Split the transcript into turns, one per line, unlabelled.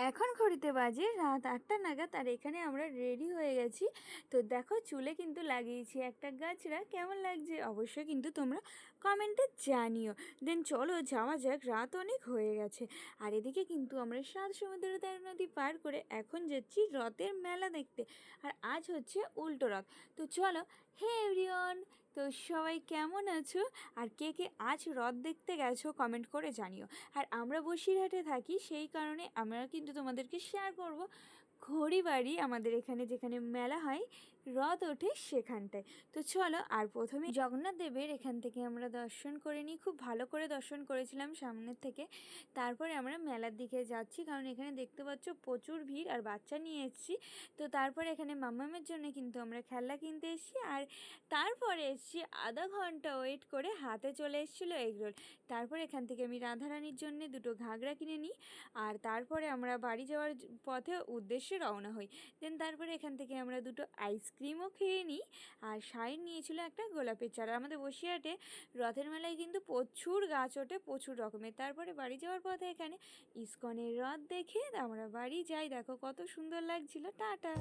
এখন ঘড়িতে বাজে রাত ৮টা নাগাদ, আর এখানে আমরা রেডি হয়ে গেছি। তো দেখো চুলে কিন্তু লাগিয়েছি একটা গাছড়া, কেমন লাগছে অবশ্যই কিন্তু তোমরা কমেন্টে জানিও। দেন চলো যাওয়া যাক, রাত অনেক হয়ে গেছে। আর এদিকে কিন্তু আমরা ৭ সমুদ্র ১৩ নদী পার করে এখন যাচ্ছি রথের মেলা দেখতে। আর আজ হচ্ছে উল্টো রথ। তো চলো। হে এভরিওয়ান, তো সবাই কেমন আছো? আর কে কে আজ রথ দেখতে গেছো কমেন্ট করে জানিও। আর আমরা বসিরহাটে থাকি, সেই কারণে আমরা কিন্তু তোমাদেরকে শেয়ার করব খড়িবাড়ি, আমাদের এখানে যেখানে মেলা হয়, রথ ওঠে সেখানটায়। তো চলো। আর প্রথমে জগন্নাথ দেবের এখান থেকে আমরা দর্শন করে নিই, খুব ভালো করে দর্শন করেছিলাম সামনের থেকে। তারপরে আমরা মেলার দিকে যাচ্ছি, কারণ এখানে দেখতে পাচ্ছ প্রচুর ভিড়, আর বাচ্চা নিয়ে এসেছি। তো তারপরে এখানে মাম্মামের জন্য কিন্তু আমরা খেলনা কিনতে এসেছি। আর তারপরে এসেছি আধা ঘন্টা ওয়েট করে, হাতে চলে এসেছিলো এগরোল। তারপর এখান থেকে আমি রাধারানীর জন্য দুটো ঘাগরা কিনে নিই। আর তারপরে আমরা বাড়ি যাওয়ার পথে উদ্দেশ্যে রওনা হই। দেন তারপরে এখান থেকে আমরা দুটো আইসক্রিমও খেয়ে নিই। আর শাইন নিয়েছিল একটা গোলাপের চারা। আমাদের বসিরহাটে রথের মেলায় কিন্তু প্রচুর গাছ ওঠে, প্রচুর রকমের। তারপরে বাড়ি যাওয়ার পথে এখানে ইস্কনের রথ দেখে আমরা বাড়ি যাই। দেখো কত সুন্দর লাগছিল। টাটা।